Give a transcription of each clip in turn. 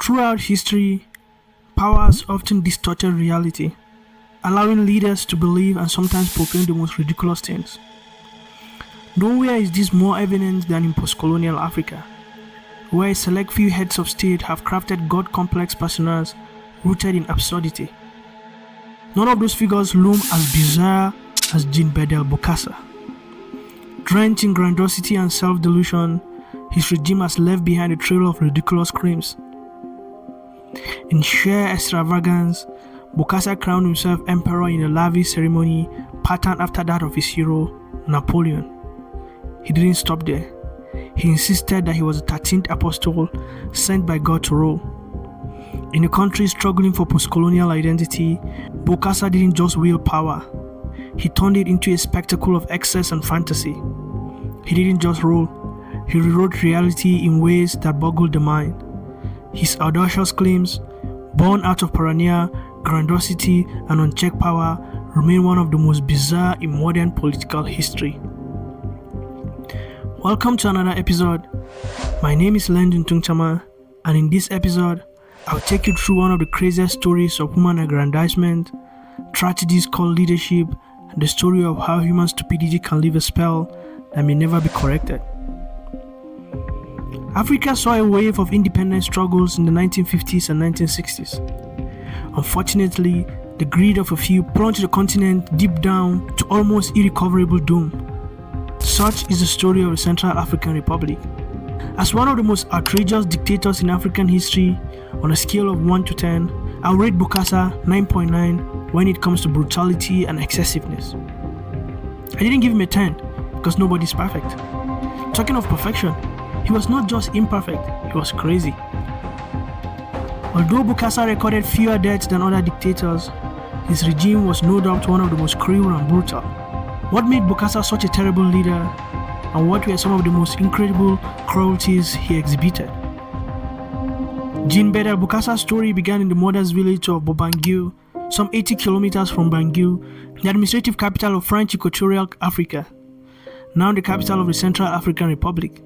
Throughout history, power has often distorted reality, allowing leaders to believe and sometimes proclaim the most ridiculous things. Nowhere is this more evident than in post-colonial Africa, where a select few heads of state have crafted god-complex personas rooted in absurdity. None of those figures loom as bizarre as Jean-Bédel Bokassa. Drenched in grandiosity and self-delusion, his regime has left behind a trail of ridiculous crimes. In sheer extravagance, Bokassa crowned himself emperor in a lavish ceremony patterned after that of his hero, Napoleon. He didn't stop there. He insisted that he was the 13th apostle sent by God to rule. In a country struggling for post-colonial identity, Bokassa didn't just wield power. He turned it into a spectacle of excess and fantasy. He didn't just rule. He rewrote reality in ways that boggled the mind. His audacious claims, born out of paranoia, grandiosity, and unchecked power, remain one of the most bizarre in modern political history. Welcome to another episode. My name is Landon Tungchama, and in this episode, I'll take you through one of the craziest stories of human aggrandizement, tragedies called leadership, and the story of how human stupidity can leave a spell that may never be corrected. Africa saw a wave of independence struggles in the 1950s and 1960s. Unfortunately, the greed of a few plunged the continent deep down to almost irrecoverable doom. Such is the story of the Central African Republic. As one of the most outrageous dictators in African history, on a scale of 1 to 10, I'll rate Bokassa 9.9 when it comes to brutality and excessiveness. I didn't give him a 10 because nobody's perfect. Talking of perfection, he was not just imperfect, he was crazy. Although Bokassa recorded fewer deaths than other dictators, his regime was no doubt one of the most cruel and brutal. What made Bokassa such a terrible leader, and what were some of the most incredible cruelties he exhibited? Jean-Bédel Bokassa's story began in the modest village of Bobangui, some 80 kilometers from Bangui, the administrative capital of French Equatorial Africa, now the capital of the Central African Republic.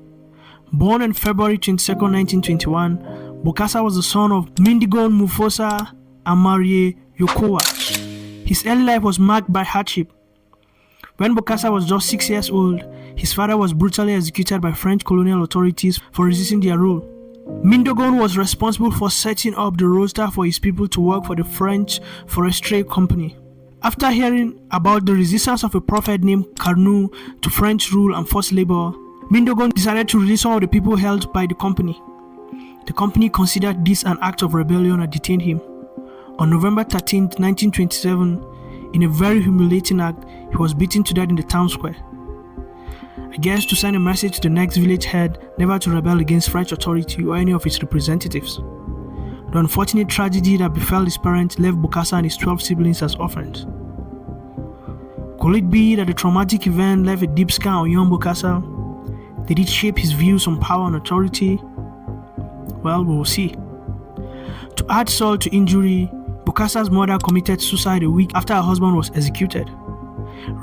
Born on February 22, 1921, Bokassa was the son of Mindigo Mufosa and Marie Yokowa. His early life was marked by hardship. When Bokassa was just 6 years old, his father was brutally executed by French colonial authorities for resisting their rule. Mindigo was responsible for setting up the roster for his people to work for the French Forestry Company. After hearing about the resistance of a prophet named Carnot to French rule and forced labor, Mindigo decided to release some of the people held by the company. The company considered this an act of rebellion and detained him. On November 13, 1927, in a very humiliating act, he was beaten to death in the town square. I guess to send a message to the next village head never to rebel against French authority or any of its representatives. The unfortunate tragedy that befell his parents left Bokassa and his 12 siblings as orphans. Could it be that the traumatic event left a deep scar on young Bokassa? Did it shape his views on power and authority? Well, we will see. To add salt to injury, Bokassa's mother committed suicide a week after her husband was executed.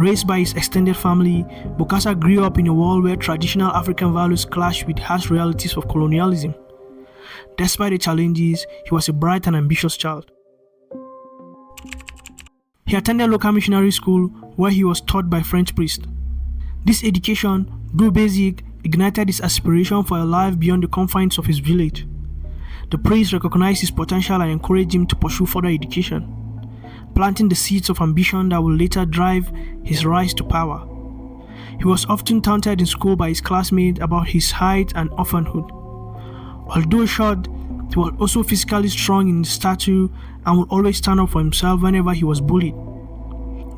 Raised by his extended family, Bokassa grew up in a world where traditional African values clashed with harsh realities of colonialism. Despite the challenges, he was a bright and ambitious child. He attended local missionary school where he was taught by French priests. This education, though basic, ignited his aspiration for a life beyond the confines of his village. The priests recognized his potential and encouraged him to pursue further education, planting the seeds of ambition that would later drive his rise to power. He was often taunted in school by his classmates about his height and orphanhood. Although short, he was also physically strong in stature and would always stand up for himself whenever he was bullied.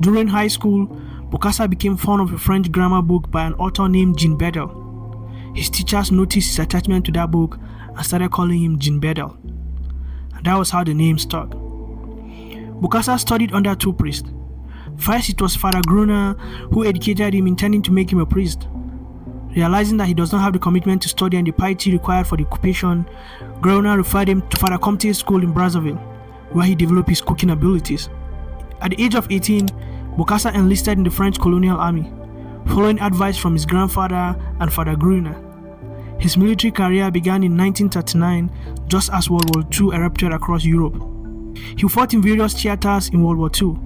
During high school, Bokassa became fond of a French grammar book by an author named Jean-Bédel. His teachers noticed his attachment to that book and started calling him Jean-Bédel. And that was how the name stuck. Bokassa studied under two priests. First, it was Father Gruner who educated him, intending to make him a priest. Realizing that he does not have the commitment to study and the piety required for the occupation, Gruner referred him to Father Comte's school in Brazzaville, where he developed his cooking abilities. At the age of 18, Bokassa enlisted in the French colonial army, following advice from his grandfather and Father Gruner. His military career began in 1939, just as World War II erupted across Europe. He fought in various theaters in World War II,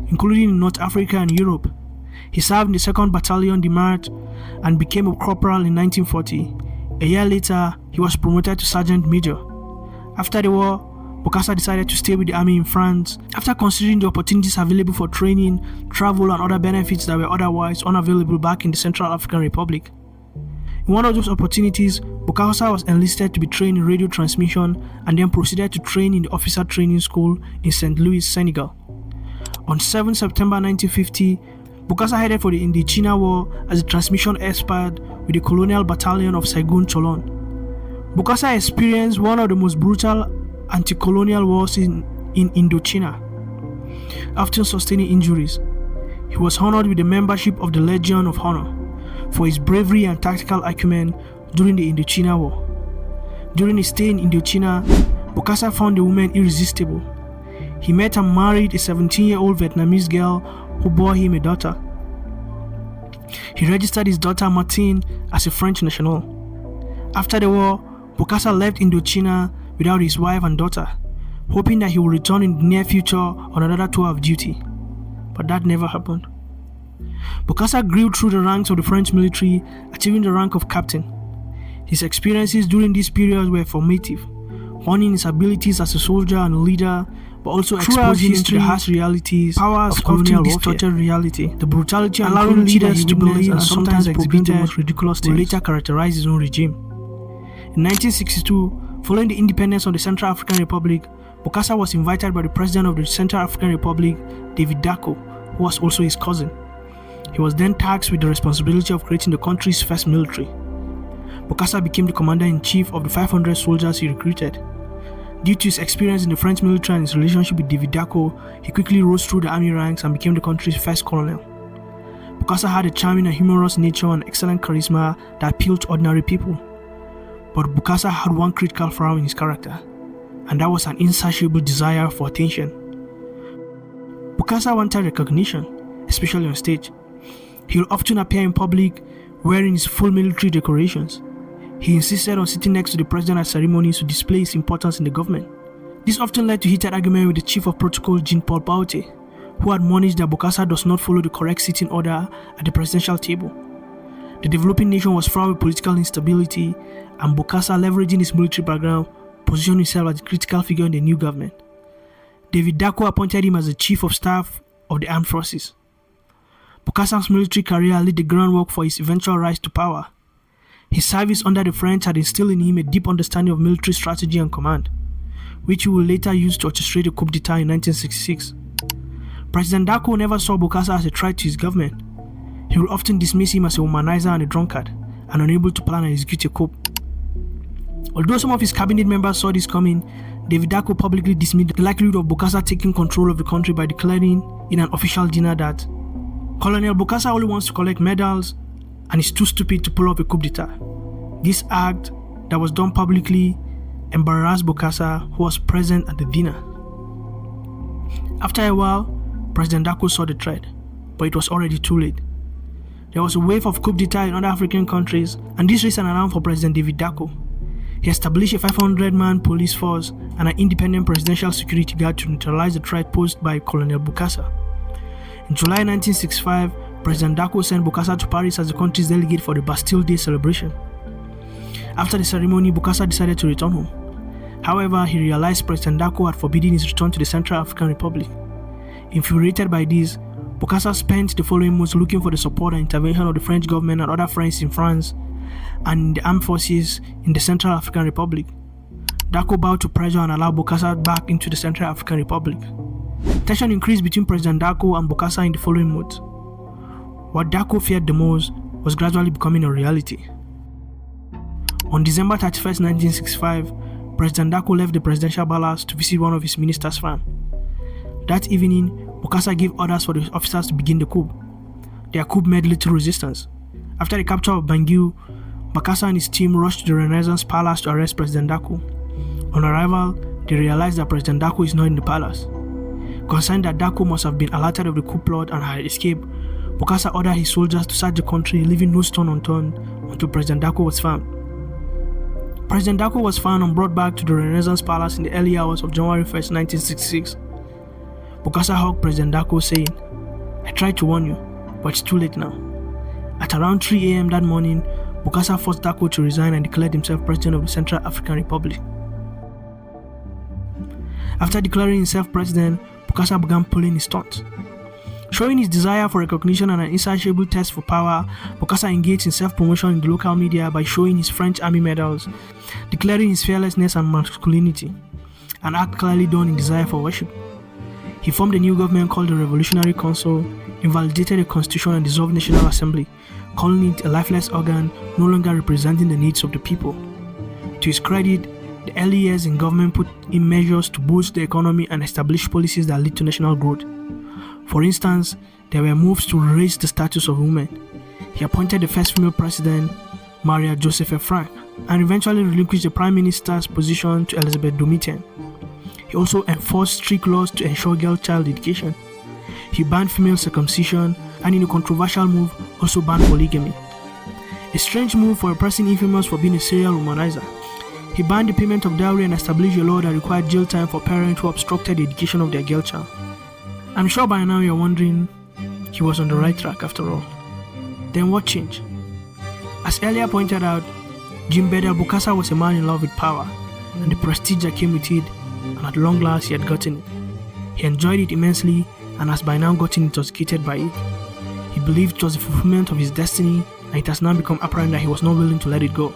including in North Africa and Europe. He served in the 2nd Battalion de Marche and became a corporal in 1940. A year later, he was promoted to Sergeant Major. After the war, Bokassa decided to stay with the army in France after considering the opportunities available for training, travel and other benefits that were otherwise unavailable back in the Central African Republic. In one of those opportunities, Bokassa was enlisted to be trained in radio transmission and then proceeded to train in the officer training school in St. Louis, Senegal. On 7 September 1950, Bokassa headed for the Indochina War as a transmission expert with the Colonial Battalion of Saigon Cholon. Bokassa experienced one of the most brutal anti-colonial wars in Indochina, often sustaining injuries. He was honored with the membership of the Legion of Honor for his bravery and tactical acumen during the Indochina War. During his stay in Indochina, Bokassa found the women irresistible. He met and married a 17-year-old Vietnamese girl who bore him a daughter. He registered his daughter Martine as a French national. After the war, Bokassa left Indochina without his wife and daughter, hoping that he would return in the near future on another tour of duty. But that never happened. Bokassa grew through the ranks of the French military, achieving the rank of captain. His experiences during this period were formative, honing his abilities as a soldier and a leader, but also exposing him to the harsh realities of colonial distorted reality. The brutality and allowing leaders to believe and sometimes exhibit the most ridiculous things will later characterize his own regime. In 1962, following the independence of the Central African Republic, Bokassa was invited by the President of the Central African Republic, David Dacko, who was also his cousin. He was then tasked with the responsibility of creating the country's first military. Bokassa became the commander-in-chief of the 500 soldiers he recruited. Due to his experience in the French military and his relationship with David Dacko, he quickly rose through the army ranks and became the country's first colonel. Bokassa had a charming and humorous nature and excellent charisma that appealed to ordinary people. But Bokassa had one critical flaw in his character, and that was an insatiable desire for attention. Bokassa wanted recognition, especially on stage. He would often appear in public wearing his full military decorations. He insisted on sitting next to the president at ceremonies to display his importance in the government. This often led to heated argument with the chief of protocol, Jean-Paul Baute, who admonished that Bokassa does not follow the correct sitting order at the presidential table. The developing nation was fraught with political instability, and Bokassa, leveraging his military background, positioned himself as a critical figure in the new government. David Dacko appointed him as the chief of staff of the armed forces. Bokassa's military career laid the groundwork for his eventual rise to power. His service under the French had instilled in him a deep understanding of military strategy and command, which he would later use to orchestrate a coup d'etat in 1966. President Dacko never saw Bokassa as a threat to his government. He would often dismiss him as a womanizer and a drunkard, and unable to plan and execute a coup. Although some of his cabinet members saw this coming, David Dacko publicly dismissed the likelihood of Bokassa taking control of the country by declaring in an official dinner that Colonel Bokassa only wants to collect medals and is too stupid to pull off a coup d'etat. This act that was done publicly embarrassed Bokassa, who was present at the dinner. After a while, President Dacko saw the threat, but it was already too late. There was a wave of coup d'etat in other African countries, and this raised an alarm for President David Dacko. He established a 500-man police force and an independent presidential security guard to neutralize the threat posed by Colonel Bokassa. In July 1965, President Dacko sent Bokassa to Paris as the country's delegate for the Bastille Day celebration. After the ceremony, Bokassa decided to return home. However, he realized President Dacko had forbidden his return to the Central African Republic. Infuriated by this, Bokassa spent the following months looking for the support and intervention of the French government and other friends in France and the armed forces in the Central African Republic. Dacko bowed to pressure and allowed Bokassa back into the Central African Republic. Tension increased between President Dacko and Bokassa in the following months. What Dacko feared the most was gradually becoming a reality. On December 31st, 1965, President Dacko left the presidential palace to visit one of his ministers' farm. That evening, Bokassa gave orders for the officers to begin the coup. Their coup met little resistance. After the capture of Bangui, Bokassa and his team rushed to the Renaissance Palace to arrest President Dacko. On arrival, they realized that President Dacko is not in the palace. Concerned that Dacko must have been alerted of the coup plot and had escaped, Bokassa ordered his soldiers to search the country, leaving no stone unturned until President Dacko was found. President Dako was found and brought back to the Renaissance Palace in the early hours of January 1st, 1966. Bokassa hugged President Dako, saying, "I tried to warn you, but it's too late now." At around 3 a.m. that morning, Bokassa forced Dako to resign and declared himself President of the Central African Republic. After declaring himself President, Bokassa began pulling his stunts. Showing his desire for recognition and an insatiable thirst for power, Bokassa engaged in self-promotion in the local media by showing his French army medals, declaring his fearlessness and masculinity, an act clearly done in desire for worship. He formed a new government called the Revolutionary Council, invalidated the constitution and dissolved National Assembly, calling it a lifeless organ no longer representing the needs of the people. To his credit, the early years in government put in measures to boost the economy and establish policies that lead to national growth. For instance, there were moves to raise the status of women. He appointed the first female president, Maria Josepha Frank, and eventually relinquished the prime minister's position to Elizabeth Domitian. He also enforced strict laws to ensure girl-child education. He banned female circumcision and, in a controversial move, also banned polygamy. A strange move for a person infamous for being a serial womanizer. He banned the payment of dowry and established a law that required jail time for parents who obstructed the education of their girl child. I'm sure by now you're wondering, he was on the right track after all. Then what changed? As earlier pointed out, Jean-Bédel Bokassa was a man in love with power and the prestige that came with it, and at long last he had gotten it. He enjoyed it immensely and has by now gotten intoxicated by it. He believed it was the fulfillment of his destiny, and it has now become apparent that he was not willing to let it go.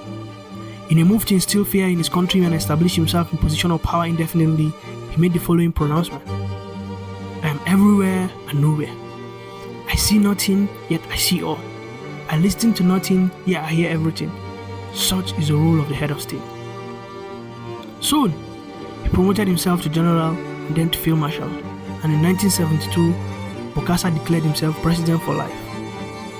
In a move to instill fear in his country and establish himself in position of power indefinitely, he made the following pronouncement: "I am everywhere and nowhere. I see nothing, yet I see all. I listen to nothing, yet I hear everything. Such is the role of the head of state." Soon, he promoted himself to general and then to field marshal, and in 1972, Bokassa declared himself president for life.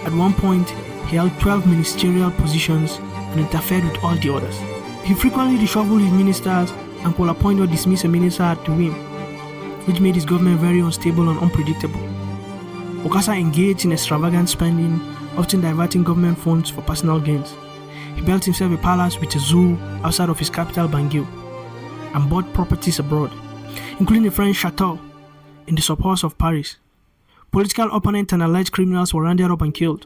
At one point, he held 12 ministerial positions and interfered with all the others. He frequently reshuffled his ministers and could appoint or dismiss a minister at the whim, which made his government very unstable and unpredictable. Bokassa engaged in extravagant spending, often diverting government funds for personal gains. He built himself a palace with a zoo outside of his capital Bangui, and bought properties abroad, including the French chateau in the suburbs of Paris. Political opponents and alleged criminals were rounded up and killed.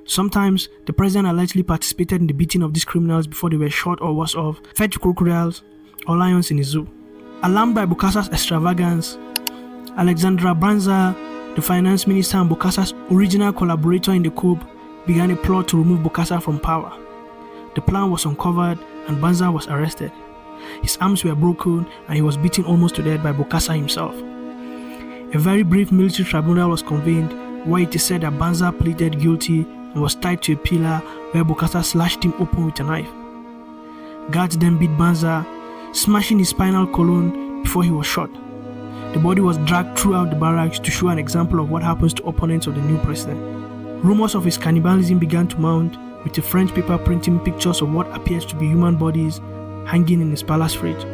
Sometimes, the president allegedly participated in the beating of these criminals before they were shot or worse off, fed to crocodiles or lions in a zoo. Alarmed by Bokassa's extravagance, Alexandra Banza, the finance minister and Bokassa's original collaborator in the coup, began a plot to remove Bokassa from power. The plan was uncovered and Banza was arrested. His arms were broken and he was beaten almost to death by Bokassa himself. A very brief military tribunal was convened where it is said that Banza pleaded guilty and was tied to a pillar where Bokassa slashed him open with a knife. Guards then beat Banza, smashing his spinal column before he was shot. The body was dragged throughout the barracks to show an example of what happens to opponents of the new president. Rumors of his cannibalism began to mount, with a French paper printing pictures of what appears to be human bodies hanging in his palace fridge.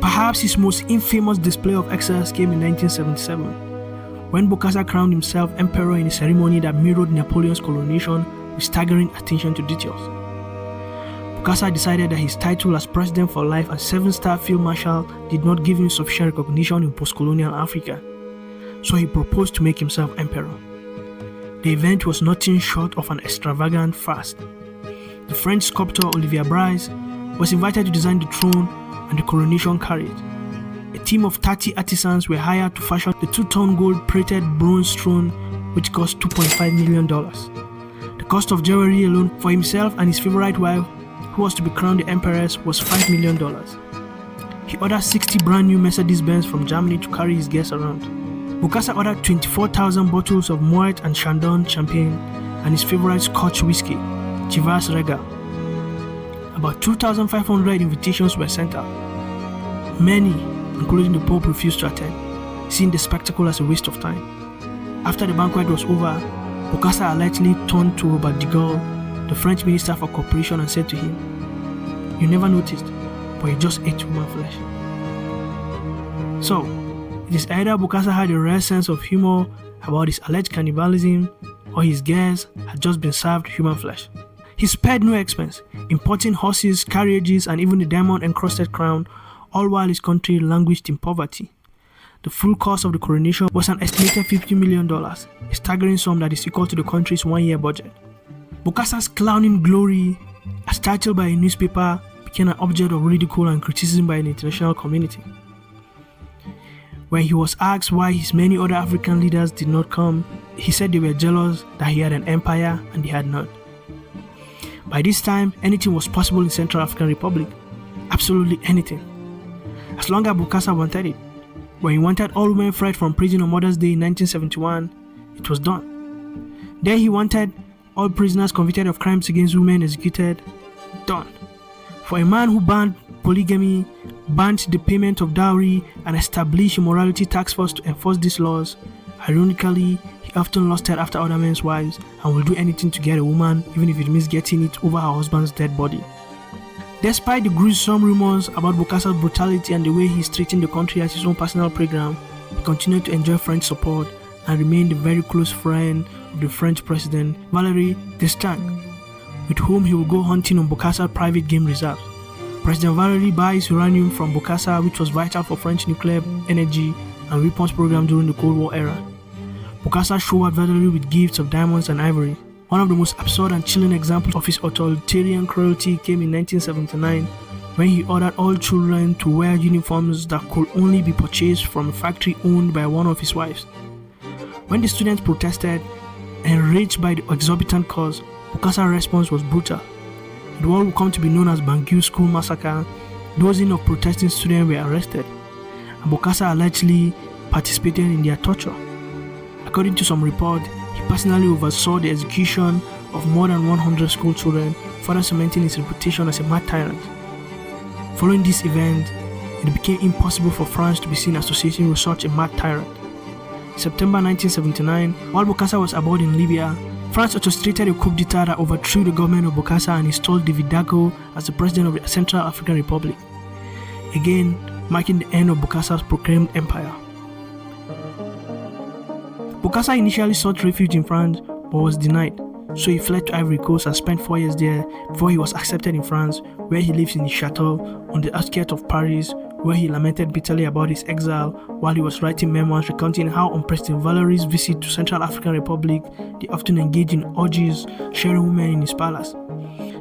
Perhaps his most infamous display of excess came in 1977, when Bokassa crowned himself emperor in a ceremony that mirrored Napoleon's coronation with staggering attention to details. Bokassa decided that his title as president for life and 7-star field marshal did not give him sufficient recognition in post-colonial Africa, so he proposed to make himself emperor. The event was nothing short of an extravagant farce. The French sculptor Olivier Bryce was invited to design the throne and the coronation carriage. A team of 30 artisans were hired to fashion the 2-ton gold-plated bronze throne, which cost $2.5 million. The cost of jewelry alone for himself and his favorite wife, who was to be crowned the empress, was $5 million. He ordered 60 brand new Mercedes-Benz from Germany to carry his guests around. Bokassa ordered 24,000 bottles of Moet and Chandon champagne and his favorite Scotch whiskey, Chivas Regal. About 2,500 invitations were sent out. Many, including the Pope, refused to attend, seeing the spectacle as a waste of time. After the banquet was over, Bokassa allegedly turned to Robert de Gaulle, the French Minister for Cooperation, and said to him, "You never noticed, but you just ate human flesh." So, it is either Bokassa had a rare sense of humor about his alleged cannibalism, or his guests had just been served human flesh. He spared no expense, importing horses, carriages, and even the diamond-encrusted crown, all while his country languished in poverty. The full cost of the coronation was an estimated $50 million, a staggering sum that is equal to the country's one-year budget. Bokassa's clowning glory, as titled by a newspaper, became an object of ridicule and criticism by the international community. When he was asked why his many other African leaders did not come, he said they were jealous that he had an empire and they had none. By this time, anything was possible in Central African Republic. Absolutely anything. As long as Bokassa wanted it. When he wanted all women freed from prison on Mother's Day in 1971, it was done. Then he wanted all prisoners convicted of crimes against women executed. Done. For a man who banned polygamy, banned the payment of dowry, and established a morality task force to enforce these laws, ironically, he often lusted after other men's wives and will do anything to get a woman, even if it means getting it over her husband's dead body. Despite the gruesome rumors about Bokassa's brutality and the way he is treating the country as his own personal playground, he continued to enjoy French support and remained a very close friend of the French president, Valéry Giscard, with whom he will go hunting on Bokassa's private game reserves. President Valéry buys uranium from Bokassa, which was vital for French nuclear energy and weapons program during the Cold War era. Bokassa showered Valéry with gifts of diamonds and ivory. One of the most absurd and chilling examples of his authoritarian cruelty came in 1979, when he ordered all children to wear uniforms that could only be purchased from a factory owned by one of his wives. When the students protested, enraged by the exorbitant cost, Bokassa's response was brutal. In what would come to be known as Bangui School Massacre, dozens of protesting students were arrested, and Bokassa allegedly participated in their torture. According to some reports, he personally oversaw the execution of more than 100 school children, further cementing his reputation as a mad tyrant. Following this event, it became impossible for France to be seen associating with such a mad tyrant. In September 1979, while Bokassa was aboard in Libya, France orchestrated a coup d'etat that overthrew the government of Bokassa and installed David Dacko as the president of the Central African Republic, again marking the end of Bokassa's proclaimed empire. Bokassa initially sought refuge in France but was denied, so he fled to Ivory Coast and spent 4 years there before he was accepted in France, where he lives in his chateau on the outskirts of Paris, where he lamented bitterly about his exile while he was writing memoirs recounting how on President Valéry's visit to Central African Republic, they often engaged in orgies, sharing women in his palace.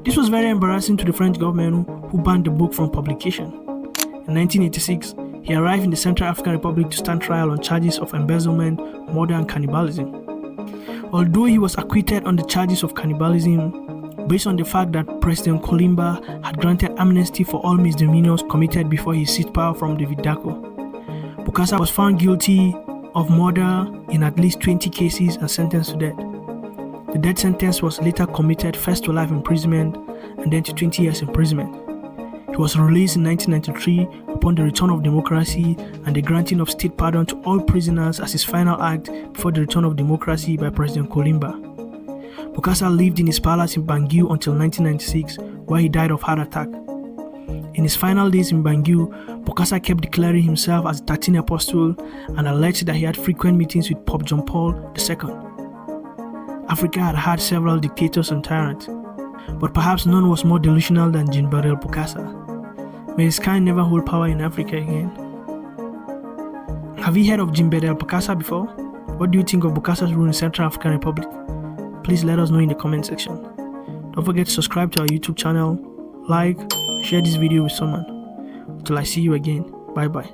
This was very embarrassing to the French government, who banned the book from publication. In 1986, he arrived in the Central African Republic to stand trial on charges of embezzlement, murder, and cannibalism. Although he was acquitted on the charges of cannibalism, based on the fact that President Kolimba had granted amnesty for all misdemeanors committed before he seized power from David Dacko, Bokassa was found guilty of murder in at least 20 cases and sentenced to death. The death sentence was later commuted first to life imprisonment and then to 20 years imprisonment. He was released in 1993 upon the return of democracy and the granting of state pardon to all prisoners as his final act before the return of democracy by President Kolimba. Bokassa lived in his palace in Bangui until 1996, where he died of heart attack. In his final days in Bangui, Bokassa kept declaring himself as the 13th apostle and alleged that he had frequent meetings with Pope John Paul II. Africa had had several dictators and tyrants, but perhaps none was more delusional than Jean-Bédel Bokassa. May his kind never hold power in Africa again. Have you heard of Jean-Bédel Bokassa before? What do you think of Bokassa's rule in Central African Republic? Please let us know in the comment section. Don't forget to subscribe to our YouTube channel, like, share this video with someone. Till I see you again. Bye bye.